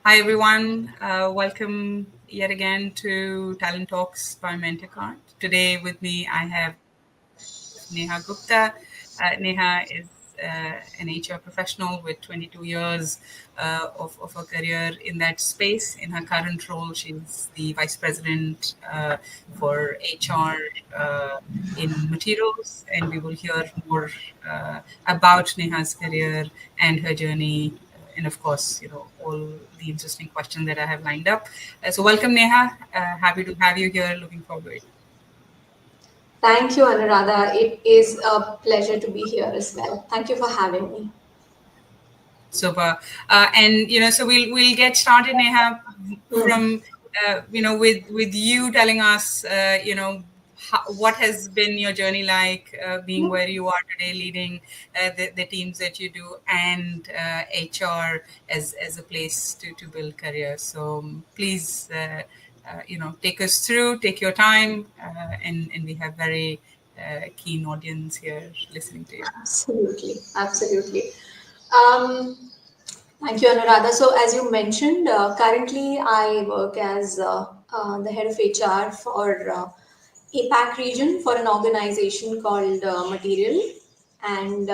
Hi, everyone. Welcome yet again to Talent Talks by MentorKart. Today with me, I have Neha Gupta. Neha is an HR professional with 22 years of her career in that space. In her current role, she's the Vice President for HR in materials, and we will hear more about Neha's career and her journey and of course, all the interesting questions that I have lined up. So welcome, Neha. Happy to have you here. Looking forward. Thank you, Anuradha. It is a pleasure to be here as well. Thank you for having me. Super. And so we'll get started, Neha, Hmm. from with you telling us, what has been your journey like, being where you are today, leading the teams that you do, and HR as a place to build career. So please, take us through, take your time, and we have very keen audience here listening to you. Absolutely, absolutely. Um, Thank you, Anuradha. So, as you mentioned, currently I work as the head of HR for APAC region for an organization called Material, and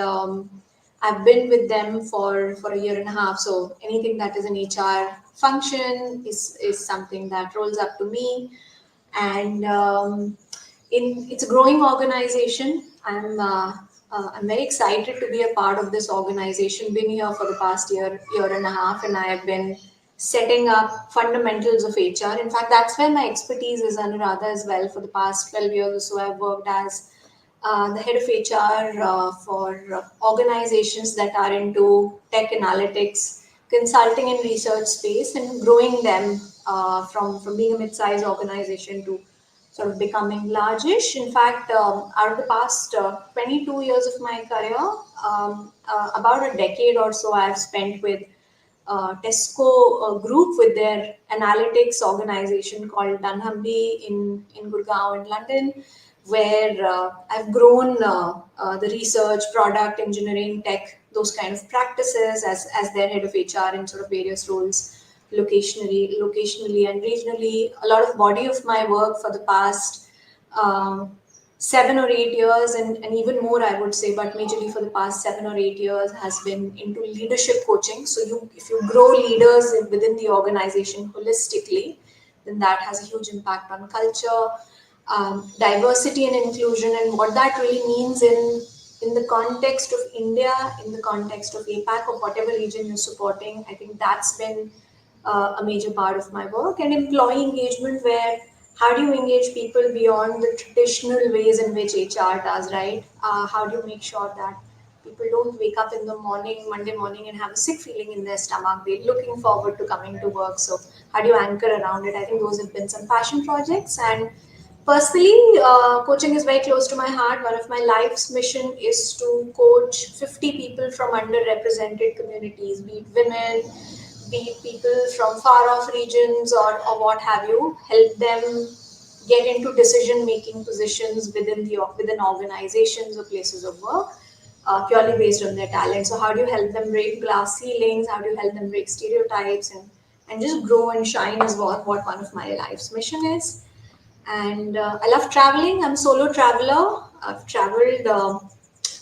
I've been with them for a year and a half. So, anything that is an HR function is something that rolls up to me, and it's a growing organization. I'm very excited to be a part of this organization. Been here for the past year and a half, and I have been setting up fundamentals of HR. In fact, that's where my expertise is, Anuradha, as well. For the past 12 years or so, I've worked as the head of HR for organizations that are into tech analytics, consulting and research space, and growing them from being a mid-sized organization to sort of becoming largish. In fact, out of the past 22 years of my career, about a decade or so I've spent with Tesco Group with their analytics organization called dunnhumby in Gurgaon in London, where I've grown the research, product, engineering, tech, those kind of practices as their head of HR in sort of various roles, locationally and regionally. A lot of body of my work for the past um, 7 or 8 years, and even more, I would say, but majorly for the past 7 or 8 years has been into leadership coaching. So, if you grow leaders within the organization holistically, then that has a huge impact on culture, diversity and inclusion, and what that really means in the context of India, in the context of APAC or whatever region you're supporting. I think that's been a major part of my work, and employee engagement, where how do you engage people beyond the traditional ways in which HR does, right? How do you make sure that people don't wake up in the morning, Monday morning, and have a sick feeling in their stomach? They're looking forward to coming to work. So, how do you anchor around it? I think those have been some passion projects. And personally, coaching is very close to my heart. One of my life's mission is to coach 50 people from underrepresented communities, be it women, be it people from far off regions, or what have you, help them get into decision making positions within organizations or places of work, purely based on their talent. So how do you help them break glass ceilings? How do you help them break stereotypes and just grow and shine is what one of my life's mission is. And I love traveling. I'm a solo traveler. I've traveled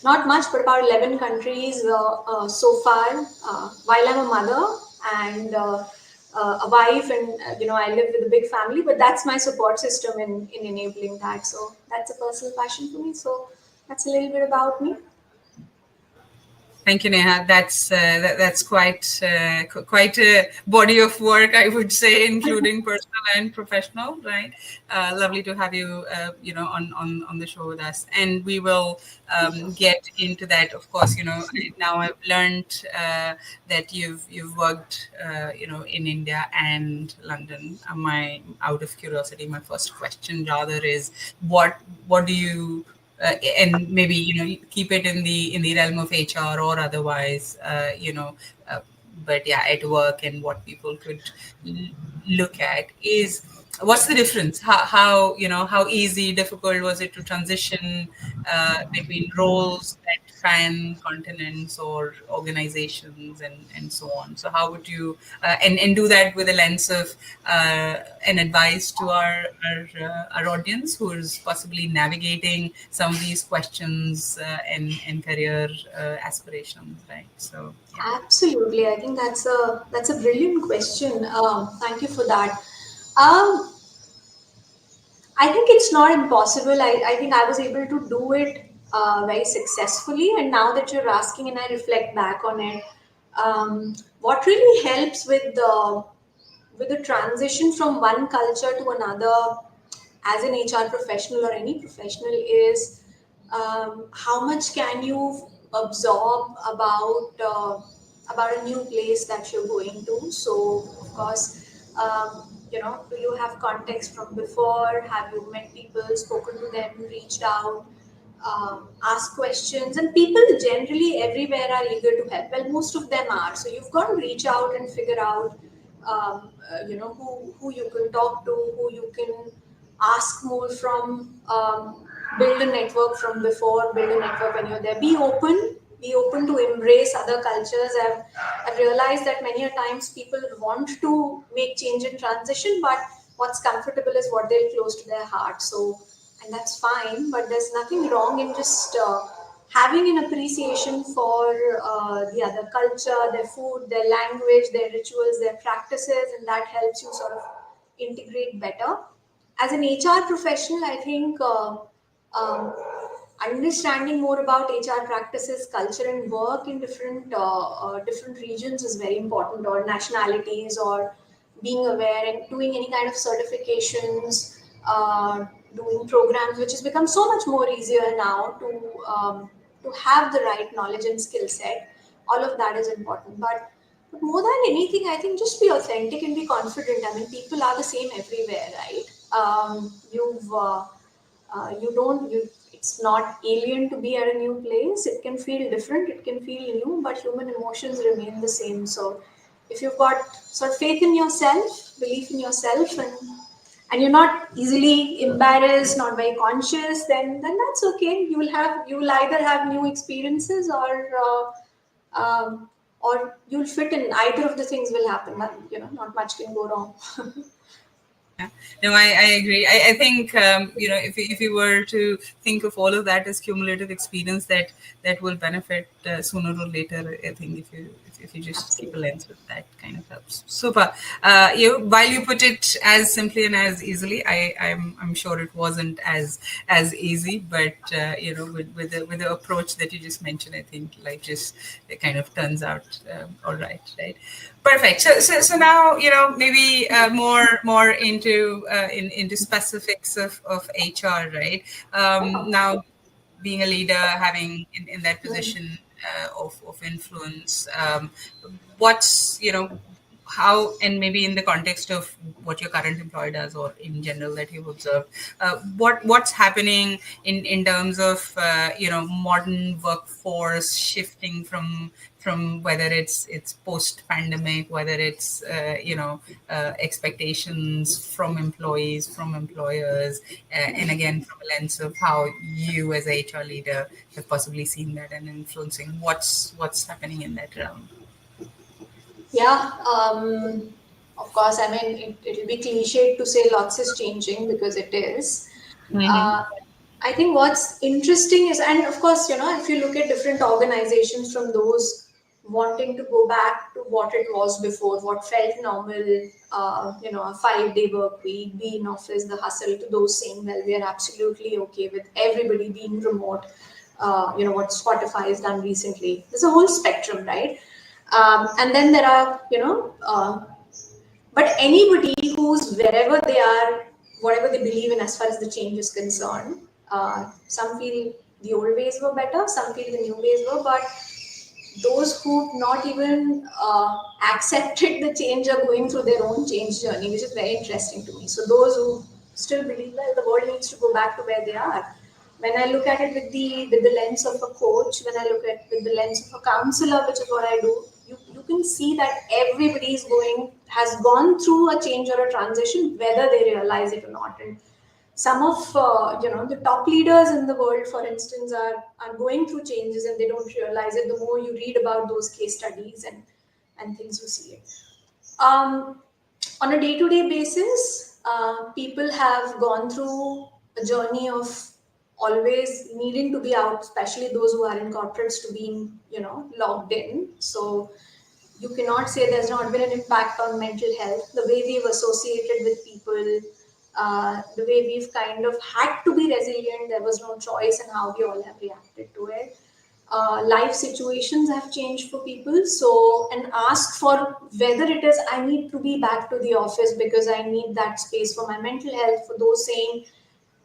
not much, but about 11 countries so far. While I'm a mother and a wife, and I live with a big family, but that's my support system in enabling that. So that's a personal passion for me. So that's a little bit about me. Thank you, Neha. That's quite a body of work, I would say, including personal and professional. Right? Lovely to have you, on the show with us, and we will get into that. Of course, now I've learned that you've worked, in India and London. My out of curiosity, my first question rather is what do you and maybe keep it in the realm of HR or otherwise, but yeah, at work and what people could l- look at is what's the difference? How how easy, difficult was it to transition between roles that span continents or organizations and so on. So how would you and do that with a lens of an advice to our audience who is possibly navigating some of these questions and career aspirations, right? So yeah. Absolutely. I think that's a brilliant question. Thank you for that. Um, I think it's not impossible. I think I was able to do it very successfully. And now that you're asking and I reflect back on it, what really helps with the transition from one culture to another as an HR professional or any professional is how much can you absorb about a new place that you're going to. So of course, do you have context from before? Have you met people, spoken to them, reached out, ask questions? And people generally everywhere are eager to help. Well, most of them are. So you've got to reach out and figure out, who you can talk to, who you can ask more from. Build a network from before, build a network when you're there. Be open to embrace other cultures. I've realized that many a times people want to make change and transition, but what's comfortable is what they'll close to their heart. So, and that's fine, but there's nothing wrong in just having an appreciation for the other culture, their food, their language, their rituals, their practices, and that helps you sort of integrate better. As an HR professional, I think understanding more about HR practices, culture, and work in different regions is very important, or nationalities, or being aware and doing any kind of certifications, doing programs, which has become so much more easier now to have the right knowledge and skill set. All of that is important, but more than anything, I think just be authentic and be confident. I mean, people are the same everywhere, right? You don't you It's not alien to be at a new place. It can feel different, it can feel new, but human emotions remain the same. So if you've got sort of faith in yourself, belief in yourself, and you're not easily embarrassed, not very conscious, then that's okay. You will either have new experiences, or you'll fit in. Either of the things will happen. Not much can go wrong. Yeah. No, I agree. I think if you were to think of all of that as cumulative experience that will benefit sooner or later, I think if you just keep a Absolutely. lens with that, kind of helps. Super. While you put it as simply and as easily, I'm sure it wasn't as easy, but with the approach that you just mentioned, I think life just it kind of turns out all right, right? Perfect. So now maybe more into specifics of HR, right? Now being a leader, having in that position of influence, what's how, and maybe in the context of what your current employer does or in general that you've observed, what's happening in terms of modern workforce shifting from whether it's post pandemic, whether it's expectations from employees, from employers, and again from a lens of how you as a HR leader have possibly seen that and influencing what's happening in that realm. Yeah, of course. I mean, it'll be cliched to say lots is changing because it is. Mm-hmm. Uh, I think what's interesting is, and of course, if you look at different organizations, from those wanting to go back to what it was before, what felt normal, a 5-day work week, be in office, the hustle, to those saying, well, we are absolutely okay with everybody being remote. What Spotify has done recently. There's a whole spectrum, right? And then there are, but anybody who's wherever they are, whatever they believe in as far as the change is concerned, some feel the old ways were better, some feel the new ways were, but those who've not even accepted the change are going through their own change journey, which is very interesting to me. So those who still believe that the world needs to go back to where they are. When I look at it with the lens of a coach, when I look at with the lens of a counselor, which is what I do, you can see that everybody has gone through a change or a transition, whether they realize it or not. And some of the top leaders in the world, for instance, are going through changes and they don't realize it. The more you read about those case studies and things, you see it. On a day-to-day basis, people have gone through a journey of always needing to be out, especially those who are in corporates, to being logged in. So you cannot say there's not been an impact on mental health. The way we've associated with people, the way we've kind of had to be resilient, there was no choice, and how we all have reacted to it. Life situations have changed for people. So, and ask for whether it is I need to be back to the office because I need that space for my mental health. For those saying,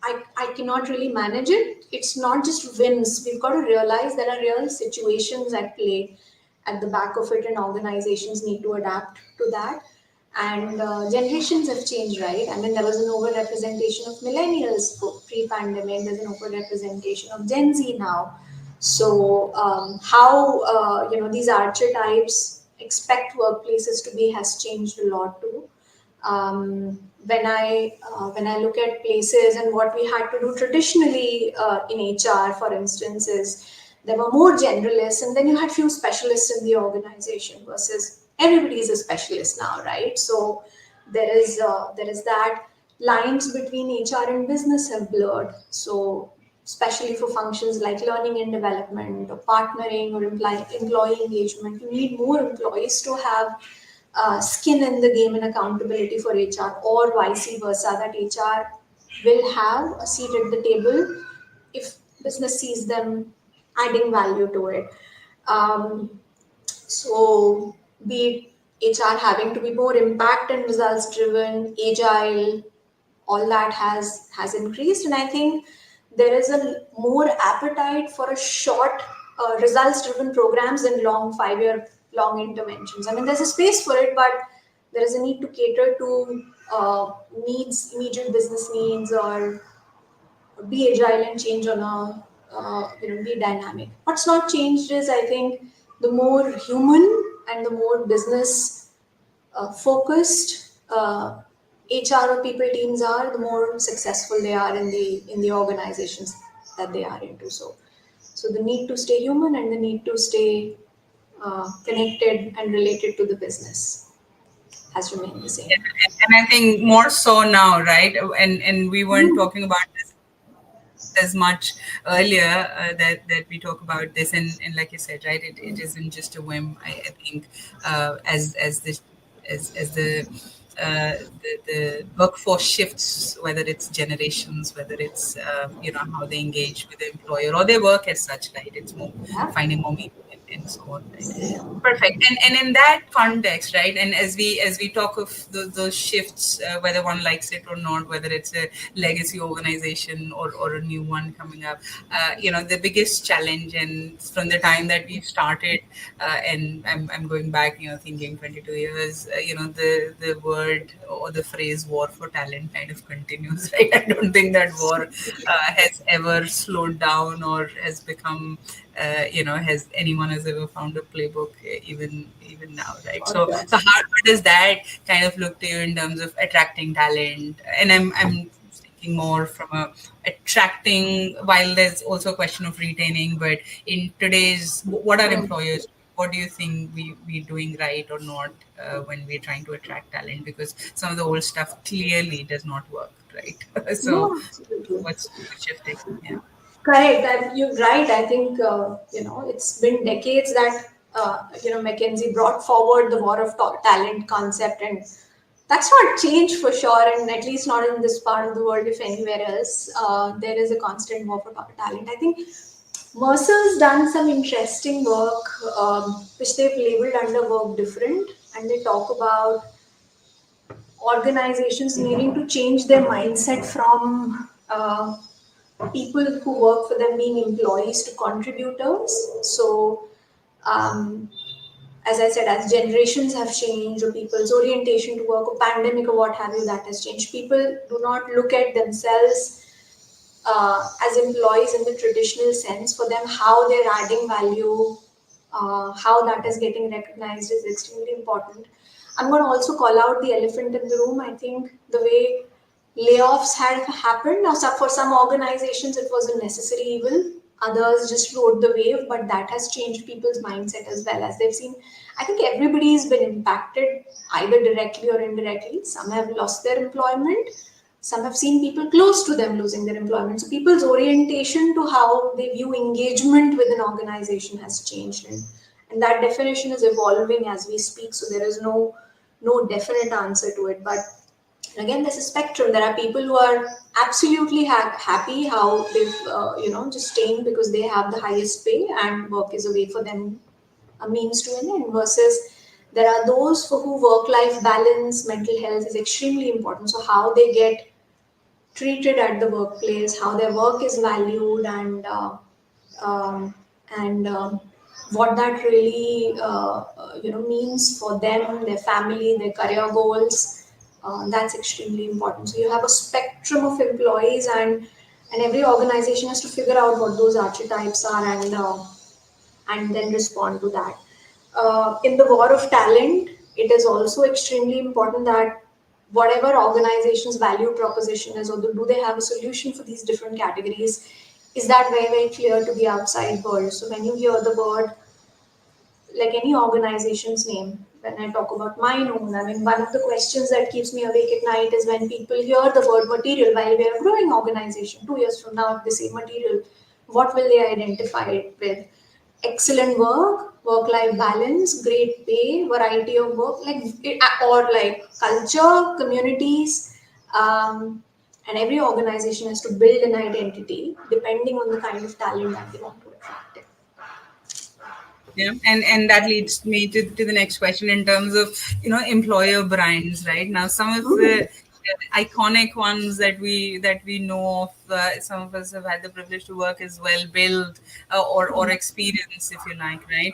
I cannot really manage it. It's not just wins. We've got to realize there are real situations at play at the back of it, and organizations need to adapt to that. And generations have changed, right? I mean, there was an overrepresentation of millennials pre-pandemic. There's an overrepresentation of Gen Z now. So how these archetypes expect workplaces to be has changed a lot too. When I look at places and what we had to do traditionally in HR, for instance, is there were more generalists, and then you had few specialists in the organization versus everybody is a specialist now, right? So there is that lines between HR and business have blurred. So especially for functions like learning and development or partnering or employee engagement, you need more employees to have skin in the game and accountability for HR, or vice versa, that HR will have a seat at the table if business sees them adding value to it. So, be it HR having to be more impact and results driven, agile, all that has increased, and I think there is a more appetite for a short results driven programs and long 5 year long interventions. I mean, there's a space for it, but there is a need to cater to needs, immediate business needs, or be agile and change on a be dynamic. What's not changed is, I think, the more human and the more business focused HR or people teams are, the more successful they are in the organizations that they are into. So the need to stay human and the need to stay connected and related to the business has remained the Yeah, same. and I think more so now, right? And we weren't talking about this as much earlier, that we talk about this, and like you said, right, it isn't just a whim. I think as the as the workforce shifts, whether it's generations, whether it's how they engage with the employer or their work as such, right, it's more Yeah. finding more meaning and so on, right? Perfect. And in that context, right, and as we talk of those shifts, whether one likes it or not, whether it's a legacy organization or a new one coming up, the biggest challenge, and from the time that we've started, and I'm going back, thinking 22 years, the word or the phrase "war for talent" kind of continues, right? I don't think that war has ever slowed down or has become, has anyone has ever found a playbook, even now, right? For So sure. so how does that kind of look to you in terms of attracting talent? And I'm thinking more from a attracting, while there's also a question of retaining, but in today's, what are Hmm. employers, what do you think we're doing right or not, when we're trying to attract talent? Because some of the old stuff clearly does not work, right? So No, absolutely. what's shifting? Yeah. Correct. You're right. I think it's been decades that McKinsey brought forward the war of talent concept, and that's not changed for sure. And at least not in this part of the world. If anywhere else, there is a constant war for talent. I think Mercer's done some interesting work, which they've labeled under work different, and they talk about organizations needing to change their mindset from people who work for them being employees to contributors. So, um, as I said, as generations have changed, or people's orientation to work, or pandemic, or what have you, that has changed. People do not look at themselves as employees in the traditional sense. For them, how they're adding value, how that is getting recognized is extremely important. I'm going to also call out the elephant in the room. I think the way layoffs had happened. Now, for some organizations, it was a necessary evil. Others just rode the wave, but that has changed people's mindset as well, as they've seen. I think everybody's been impacted either directly or indirectly. Some have lost their employment. Some have seen people close to them losing their employment. So people's orientation to how they view engagement with an organization has changed, and that definition is evolving as we speak. So there is no definite answer to it, but again, there's a spectrum. There are people who are absolutely happy how they've just staying because they have the highest pay and work is a way for them, a means to an end, versus there are those for who work life balance, mental health is extremely important. So how they get treated at the workplace, how their work is valued, um, and what that really means for them, their family, their career goals. That's extremely important. So you have a spectrum of employees, and every organization has to figure out what those archetypes are, and then respond to that. In the war of talent, it is also extremely important that whatever organization's value proposition is, or do they have a solution for these different categories, is that very, very clear to the outside world. So when you hear the word, like any organization's name, when I talk about mine own, I mean, one of the questions that keeps me awake at night is when people hear the word material. While we are a growing organization, 2 years from now, if they say material, what will they identify it with? Excellent work, work-life balance, great pay, variety of work, or like culture, communities, and every organization has to build an identity depending on the kind of talent that they want to attract. Yeah, and that leads me to the next question in terms of employer brands, right? Now, some of the iconic ones that we know of, some of us have had the privilege to work as well, build or experience, if you like, right?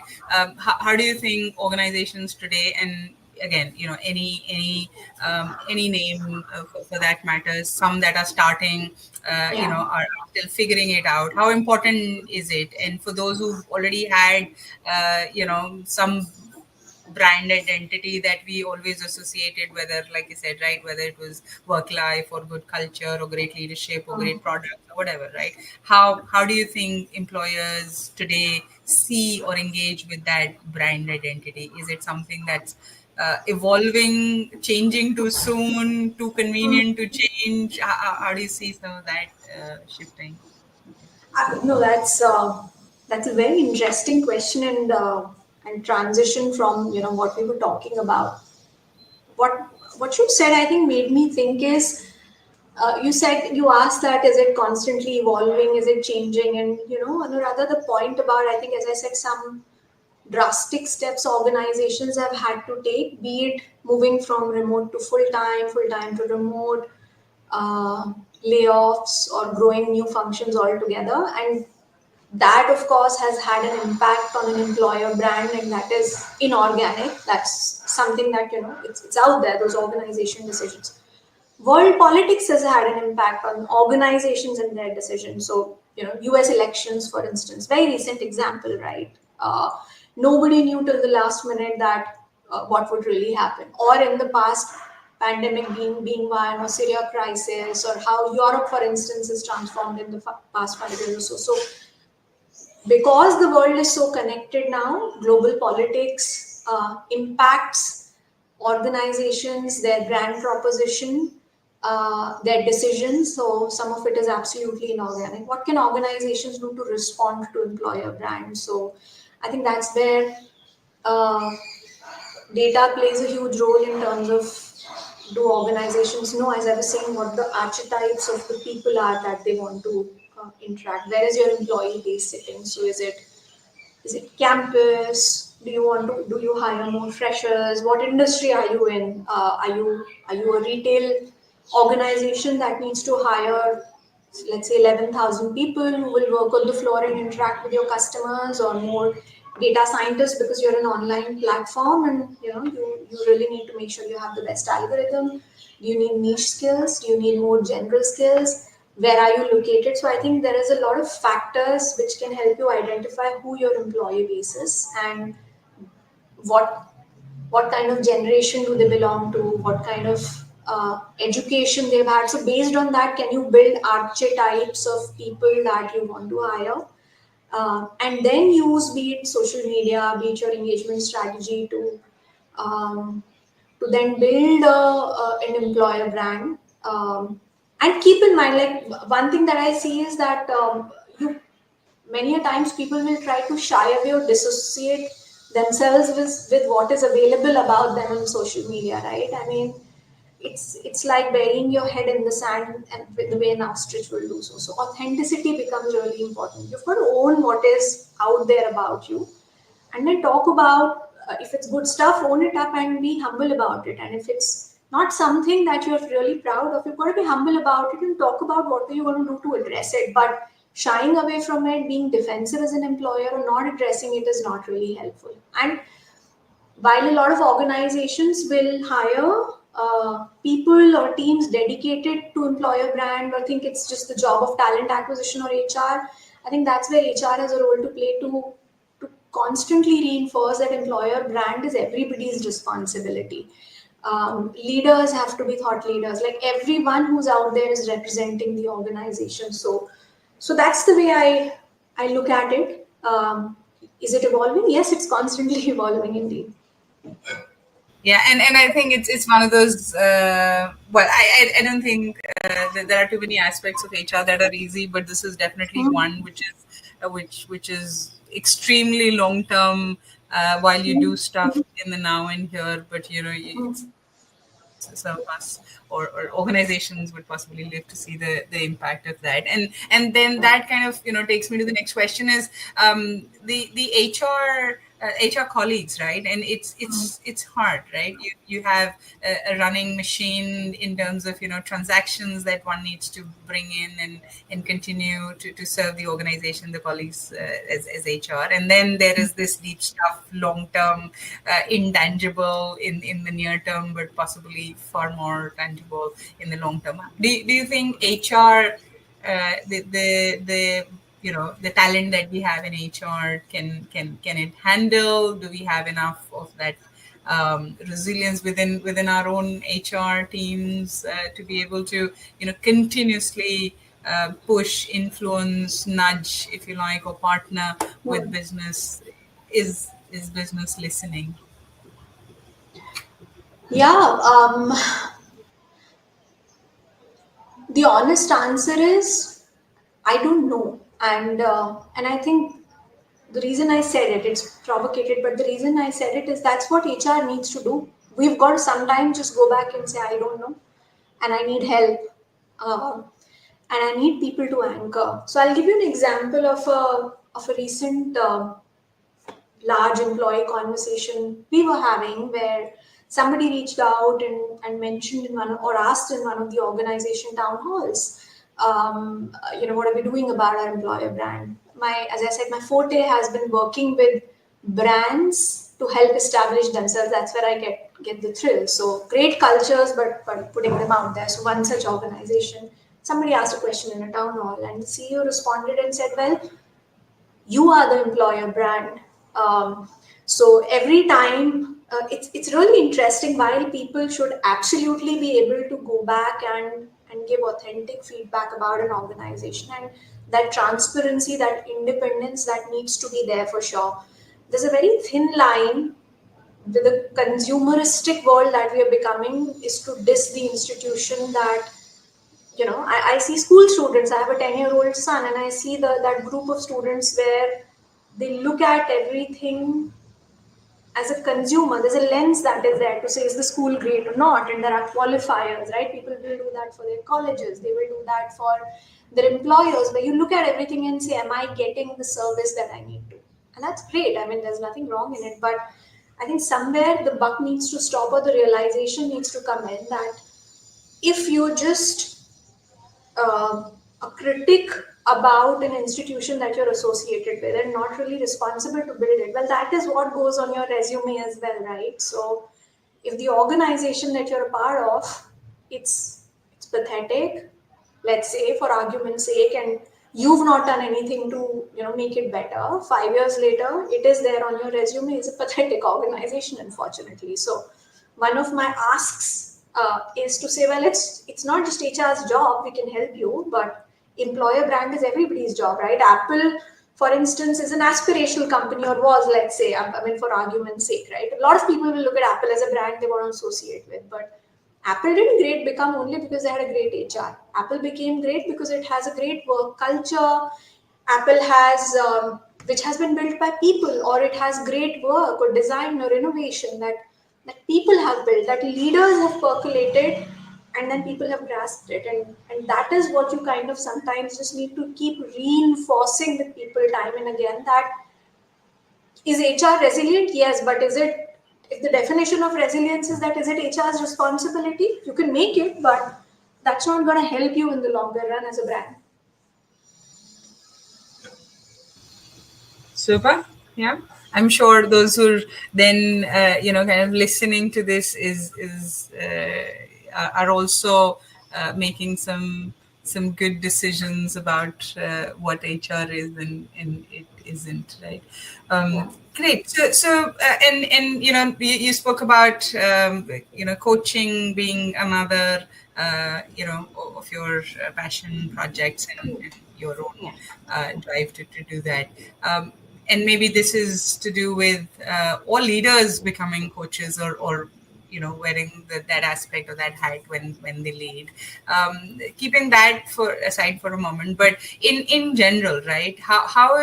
How do you think organizations today, and again, any name for that matter, some that are starting, Yeah. are still figuring it out. How important is it? And for those who've already had, some brand identity that we always associated, whether, like you said, right, whether it was work life or good culture or great leadership or great products or whatever, right? How do you think employers today see or engage with that brand identity? Is it something that's evolving, changing too soon, too convenient to change? How do you see some of that shifting? No, that's a very interesting question, and transition from what we were talking about. What what you said, I think, made me think is, you asked that, is it constantly evolving, is it changing, and Anuradha, the point about, I think, as I said, some drastic steps organizations have had to take, be it moving from remote to full time to remote, layoffs, or growing new functions altogether. And that, of course, has had an impact on an employer brand, and that is inorganic. That's something that, it's out there, those organization decisions. World politics has had an impact on organizations and their decisions. So, US elections, for instance, very recent example, right? Nobody knew till the last minute that what would really happen. Or in the past, pandemic being one, or Syria crisis, or how Europe, for instance, is transformed in the past 5 years or so. So because the world is so connected now, global politics impacts organizations, their brand proposition, their decisions. So some of it is absolutely inorganic. What can organizations do to respond to employer brands? So I think that's where uh, data plays a huge role in terms of, do organizations know, as I was saying, what the archetypes of the people are that they want to interact. Where is your employee base sitting? So is it campus? Do you hire more freshers? What industry are you in? Are you a retail organization that needs to hire, let's say, 11,000 people who will work on the floor and interact with your customers, or more data scientists because you're an online platform, and you really need to make sure you have the best algorithm? Do you need niche skills? Do you need more general skills? Where are you located? So I think there is a lot of factors which can help you identify who your employee base is, and what what kind of generation do they belong to, what kind of education they've had. So based on that, can you build archetypes of people that you want to hire? And then use, be it social media, be it your engagement strategy, um, to then build an employer brand. And keep in mind, like one thing that I see is that you many a times people will try to shy away or dissociate themselves with what is available about them on social media, right? I mean, it's like burying your head in the sand, and with the way an ostrich will do so. So authenticity becomes really important. You've got to own what is out there about you, and then talk about, if it's good stuff, own it up and be humble about it. And if it's not something that you're really proud of, you've got to be humble about it and talk about what you're going to do to address it. But shying away from it, being defensive as an employer, or not addressing it is not really helpful. And while a lot of organizations will hire people or teams dedicated to employer brand, or think it's just the job of talent acquisition or HR, I think that's where HR has a role to play, to constantly reinforce that employer brand is everybody's responsibility. Leaders have to be thought leaders. Like everyone who's out there is representing the organization. So that's the way I look at it. Is it evolving? Yes, it's constantly evolving indeed. Yeah, and I think it's one of those. Well, I don't think that there are too many aspects of HR that are easy, but this is definitely Hmm. one which is which is extremely long term. While you do stuff in the now and here, but some of us or organizations would possibly live to see the impact of that. And then that kind of takes me to the next question is the HR colleagues, right? And it's hard, right? You have a running machine in terms of transactions that one needs to bring in and continue to serve the organization, the colleagues, as HR. And then there is this deep stuff, long term, intangible in the near term, but possibly far more tangible in the long term. Do you think HR, the the talent that we have in HR, can it handle? Do we have enough of that resilience within our own HR teams to be able to continuously push, influence, nudge, if you like, or partner with business? Is business listening? Yeah, the honest answer is I don't know, and I think the reason I said it, it's provocated, but the reason I said it is that's what HR needs to do. We've got to sometimes just go back and say I don't know, and I need help, uh, and I need people to anchor. So I'll give you an example of a recent large employee conversation we were having, where somebody reached out and mentioned in one, or asked in one of the organization town halls, what are we doing about our employer brand? As I said, my forte has been working with brands to help establish themselves. That's where I get the thrill. So great cultures, but putting them out there. So one such organization, somebody asked a question in a town hall, and the CEO responded and said, well, you are the employer brand. So every time, it's really interesting. While people should absolutely be able to go back and give authentic feedback about an organization, and that transparency, that independence, that needs to be there for sure. There's a very thin line with the consumeristic world that we are becoming, is to diss the institution that, I see school students. I have a 10-year-old son, and I see that group of students where they look at everything as a consumer. There's a lens that is there to say, is the school great or not? And there are qualifiers, right? People will do that for their colleges, they will do that for their employers, where you look at everything and say, am I getting the service that I need to? And that's great. I mean, there's nothing wrong in it. But I think somewhere the buck needs to stop, or the realization needs to come in that if you just a critic about an institution that you're associated with and not really responsible to build it, well, that is what goes on your resume as well, right? So if the organization that you're a part of, it's pathetic, let's say for argument's sake, and you've not done anything to make it better, 5 years later it is there on your resume, is a pathetic organization, unfortunately. So one of my asks is to say, well, it's not just HR's job. We can help you, but employer brand is everybody's job, right? Apple, for instance, is an aspirational company, or was, let's say, I mean, for argument's sake, right? A lot of people will look at Apple as a brand they want to associate with, but Apple didn't great become only because they had a great HR. Apple became great because it has a great work culture. Apple has, which has been built by people, or it has great work or design or innovation that people have built, that leaders have percolated, and then people have grasped it. And that is what you kind of sometimes just need to keep reinforcing with people time and again, that is HR resilient? Yes, but is it, if the definition of resilience is that, is it HR's responsibility? You can make it, but that's not going to help you in the longer run as a brand. Super. Yeah. I'm sure those who are then, kind of listening to this are also making some good decisions about what HR is and it isn't, right? Yeah. Great. And you spoke about coaching being another of your passion projects and your own Yeah. drive to do that. And maybe this is to do with all leaders becoming coaches or wearing that aspect or that hat when they lead. Keeping that for aside for a moment, but in general, right? How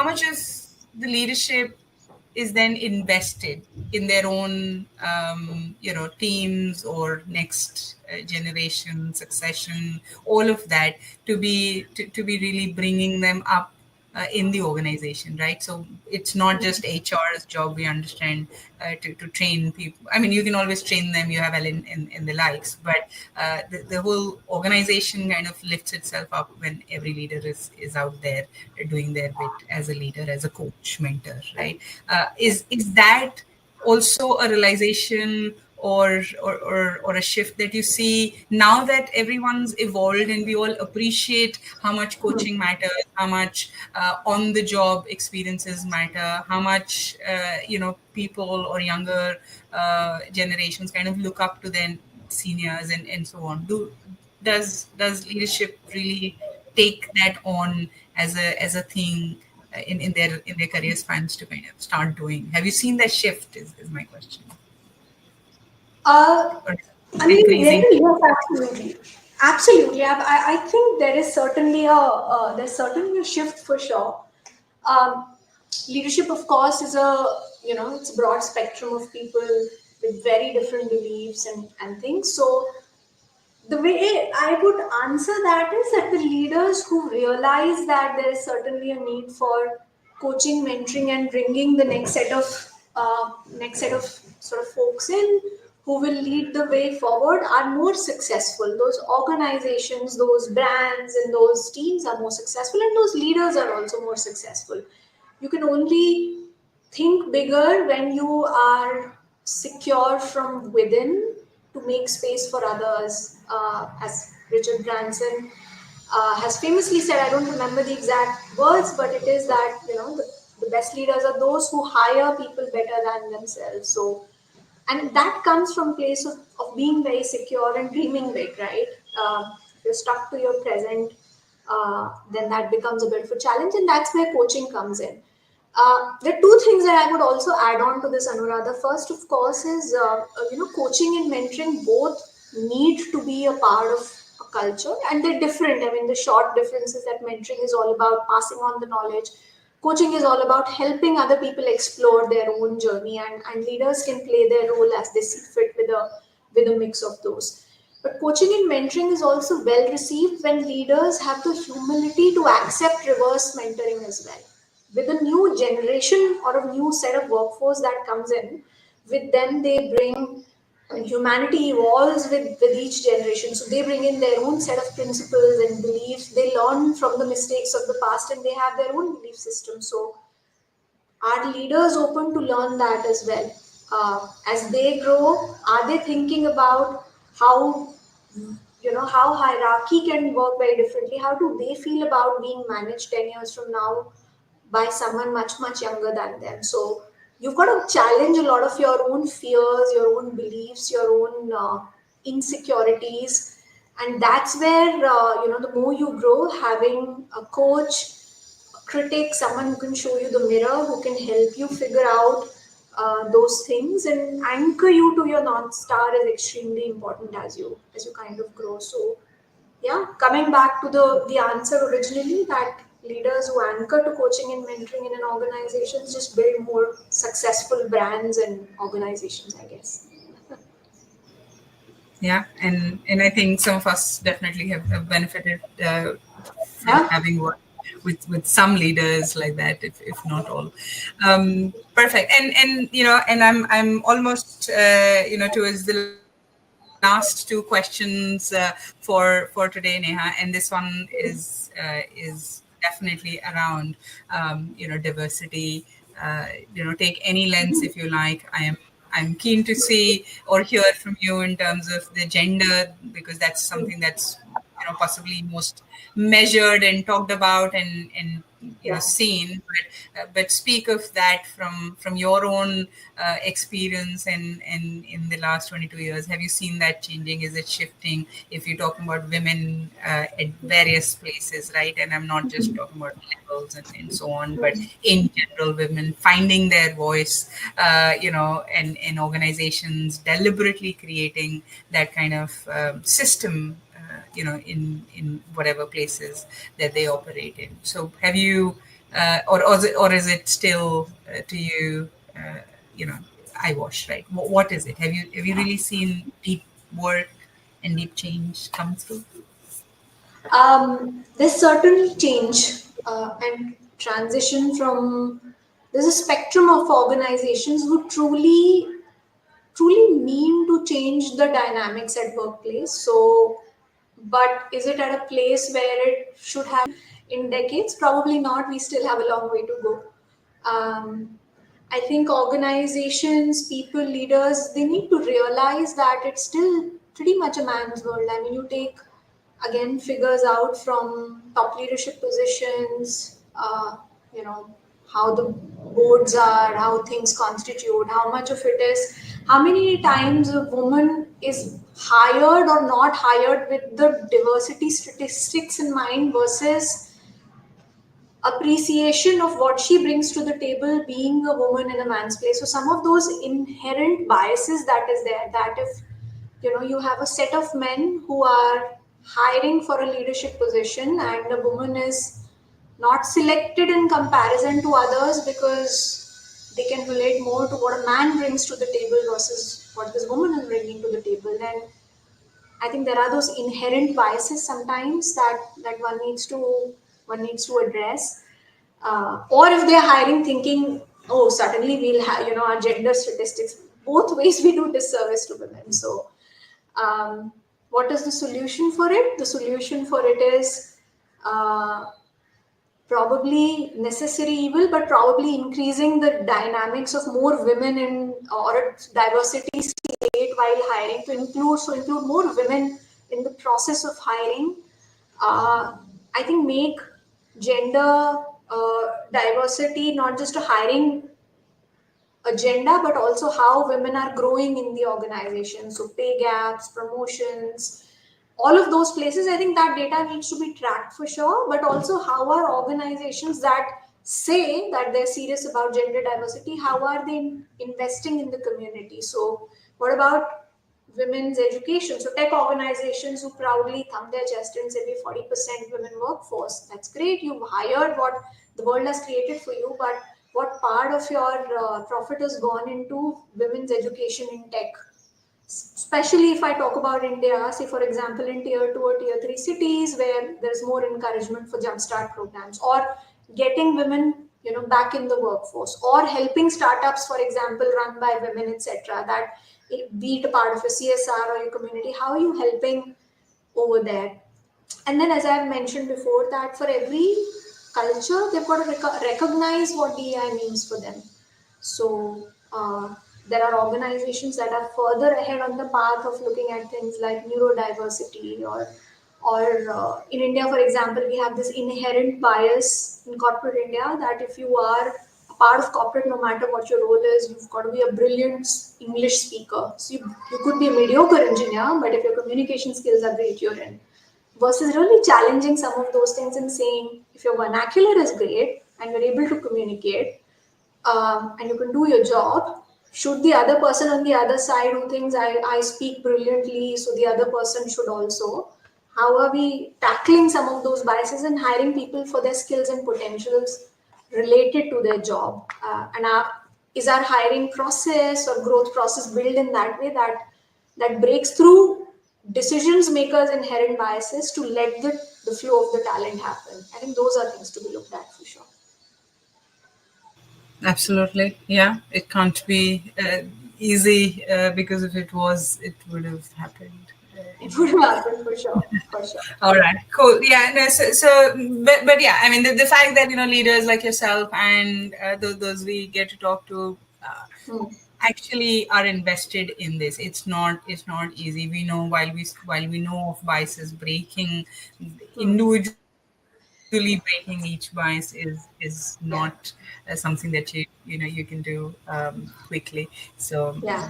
much is the leadership is then invested in their own teams or next generation succession, all of that, to be really bringing them up in the organization, right? So it's not just HR's job, we understand, to train people. I mean, you can always train them, you have Ellen and the likes, but the whole organization kind of lifts itself up when every leader is out there doing their bit as a leader, as a coach, mentor, right? Is that also a realization or a shift that you see now that everyone's evolved and we all appreciate how much coaching matters, how much on the job experiences matter, how much people or younger generations kind of look up to their seniors and so on? Does leadership really take that on as a thing in their career spans to kind of start doing? Have you seen that shift? Is my question. Uh, Or I mean, increasing? yes, absolutely, absolutely. I think there is certainly there's certainly a shift for sure. Um, Leadership, of course, is it's a broad spectrum of people with very different beliefs and things. So the way I would answer that is that the leaders who realize that there is certainly a need for coaching, mentoring, and bringing the next set of sort of folks in who will lead the way forward are more successful. Those organizations, those brands, and those teams are more successful, and those leaders are also more successful. You can only think bigger when you are secure from within to make space for others. As Richard Branson has famously said, I don't remember the exact words, but it is that the best leaders are those who hire people better than themselves. So, and that comes from place of being very secure and dreaming big, right? If you're stuck to your present, then that becomes a bit of a challenge, and that's where coaching comes in. There are two things that I would also add on to this, Anuradha. First, of course, is coaching and mentoring both need to be a part of a culture, and they're different. I mean, the short difference is that mentoring is all about passing on the knowledge. Coaching is all about helping other people explore their own journey, and leaders can play their role as they see fit with a mix of those. But coaching and mentoring is also well received when leaders have the humility to accept reverse mentoring as well. With a new generation or a new set of workforce that comes in, with them they bring, and humanity evolves with each generation. So they bring in their own set of principles and beliefs. They learn from the mistakes of the past and they have their own belief system. So are leaders open to learn that as well? As they grow, are they thinking about how how hierarchy can work very differently? How do they feel about being managed 10 years from now by someone much younger than them? So you've got to challenge a lot of your own fears, your own beliefs, your own insecurities, and that's where the more you grow, having a coach, a critic, someone who can show you the mirror, who can help you figure out those things and anchor you to your north star is extremely important as you kind of grow. So yeah, coming back to the answer originally, that leaders who anchor to coaching and mentoring in an organizations just build more successful brands and organizations, I guess. Yeah, and I think some of us definitely have benefited from Yeah. having worked with some leaders like that, if not all. Perfect. And and I'm almost towards the last two questions for today, Neha. And this one is definitely around diversity. Take any lens if you like. I'm keen to see or hear from you in terms of the gender, because that's something that's possibly most measured and talked about and Yeah. seen. But speak of that from your own experience and in the last 22 years. Have you seen that changing? Is it shifting? If you're talking about women at various places, right? And I'm not just talking about levels and so on, but in general, women finding their voice, and organizations deliberately creating that kind of system, in whatever places that they operate in. So have you, or is it still to you, you know, eyewash, right? What is it? Have you really seen deep work and deep change come through? There's certainly change and transition from. There's a spectrum of organizations who truly mean to change the dynamics at workplace. So, but is it at a place where it should have in decades? Probably not. We still have a long way to go. I think organizations, people, leaders, they need to realize that it's still pretty much a man's world. I mean, you take again figures out from top leadership positions, how the boards are, how things constitute, how much of it is, how many times a woman is hired or not hired with the diversity statistics in mind versus appreciation of what she brings to the table being a woman in a man's place. So some of those inherent biases that is there, that if you have a set of men who are hiring for a leadership position and a woman is not selected in comparison to others because they can relate more to what a man brings to the table versus what this woman is bringing to the table, then I think there are those inherent biases sometimes that one needs to address. Or if they're hiring thinking, oh, suddenly we'll have our gender statistics. Both ways we do disservice to women. So, what is the solution for it? The solution for it is probably necessary evil, but probably increasing the dynamics of more women in or a diversity state while hiring to include more women in the process of hiring. I think make gender diversity not just a hiring agenda, but also how women are growing in the organization. So pay gaps, promotions, all of those places. I think that data needs to be tracked for sure, but also how are organizations that say that they're serious about gender diversity, how are they investing in the community? So what about women's education? So tech organizations who proudly thumb their chest and say we 40% women workforce. That's great. You've hired what the world has created for you, but what part of your profit has gone into women's education in tech? Especially if I talk about India, say for example in tier 2 or tier 3 cities where there's more encouragement for jumpstart programs or getting women back in the workforce or helping startups, for example, run by women, etc. That be it a part of a CSR or your community, how are you helping over there? And then, as I've mentioned before, that for every culture, they've got to recognize what DEI means for them. So, there are organizations that are further ahead on the path of looking at things like neurodiversity or in India, for example, we have this inherent bias in corporate India that if you are a part of corporate, no matter what your role is, you've got to be a brilliant English speaker. So you could be a mediocre engineer, but if your communication skills are great, you're in. Versus really challenging some of those things and saying, if your vernacular is great and you're able to communicate, and you can do your job, should the other person on the other side who thinks I speak brilliantly, so the other person should also, how are we tackling some of those biases and hiring people for their skills and potentials related to their job? Is our hiring process or growth process built in that way that breaks through decisions makers' inherent biases to let the flow of the talent happen? I think those are things to be looked at for sure. Absolutely. Yeah. It can't be easy because if it was, it would have happened It would anyway. happen for sure, for sure. All right, cool. Yeah, no, but yeah, I mean, the fact that, leaders like yourself and those we get to talk to Hmm. actually are invested in this. It's not easy. We know while we know of biases breaking, Hmm. individually breaking each bias is not Yeah, something that you can do quickly. So,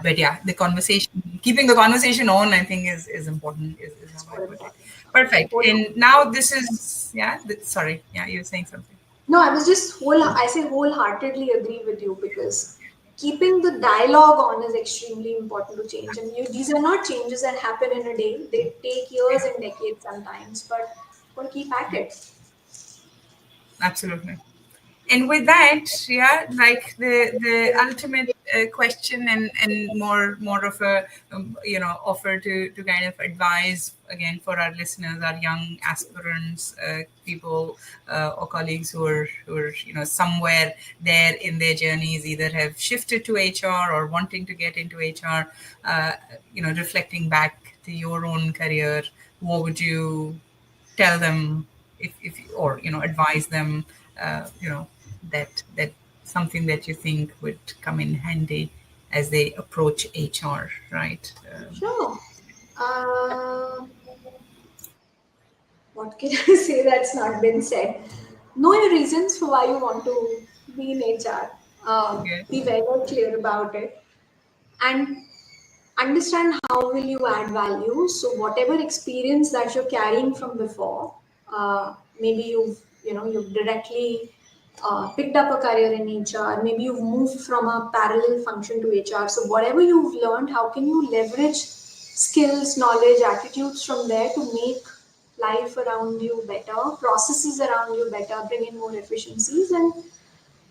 but yeah, yeah, the conversation, keeping the conversation on, I think is important. Is it's how I more put it. important. Perfect. Whole, And now this is yeah. Sorry, yeah, you were saying something. no, I was just I say wholeheartedly agree with you because keeping the dialogue on is extremely important to change. And these are not changes that happen in a day. They take years Yeah, and decades sometimes, but we'll keep at it. absolutely. And with that, yeah, like the ultimate question and more of a offer to kind of advise again for our listeners, our young aspirants, people or colleagues who are somewhere there in their journeys, either have shifted to HR or wanting to get into HR. Reflecting back to your own career, what would you tell them if or advise them that something that you think would come in handy as they approach HR, right? Sure. Uh, what can I say that's not been said? Know your reasons for why you want to be in HR. Okay. Be very, very clear about it. And understand how will you add value. So whatever experience that you're carrying from before, maybe you've directly picked up a career in HR, maybe you've moved from a parallel function to HR. So whatever you've learned, how can you leverage skills, knowledge, attitudes from there to make life around you better, processes around you better, bring in more efficiencies? And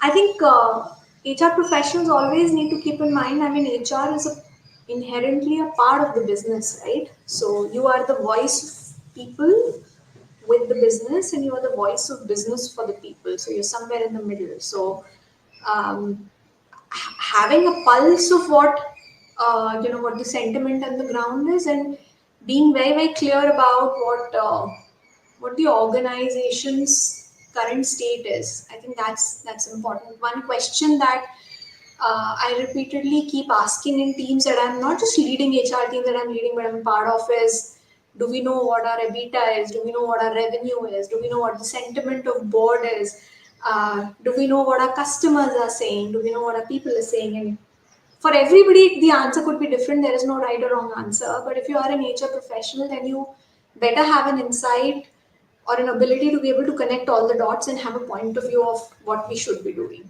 I think HR professionals always need to keep in mind. I mean, HR is inherently a part of the business, right? So you are the voice of people with the business, and you are the voice of business for the people. So you're somewhere in the middle. So um, having a pulse of what the sentiment on the ground is, and being very very clear about what the organization's current state is. I think that's important. One question that I repeatedly keep asking in teams that I'm not just leading, HR team that I'm leading, but I'm a part of, is, do we know what our EBITDA is? Do we know what our revenue is? Do we know what the sentiment of board is? Do we know what our customers are saying? Do we know what our people are saying? And for everybody, the answer could be different. There is no right or wrong answer. But if you are an HR professional, then you better have an insight or an ability to be able to connect all the dots and have a point of view of what we should be doing.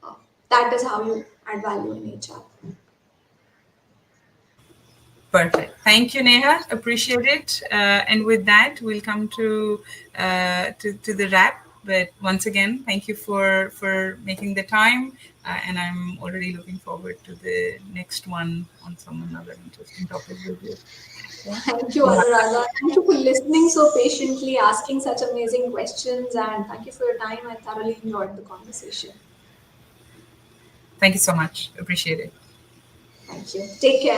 Uh, that is how you add value in HR. Perfect. Thank you, Neha. Appreciate it. And with that, we'll come to the wrap. But once again, thank you for making the time, and I'm already looking forward to the next one on some another interesting topic with you. Yeah. Thank you, Anuradha. Thank you for listening so patiently, asking such amazing questions, and thank you for your time. I thoroughly enjoyed the conversation. Thank you so much. Appreciate it. Thank you. Take care.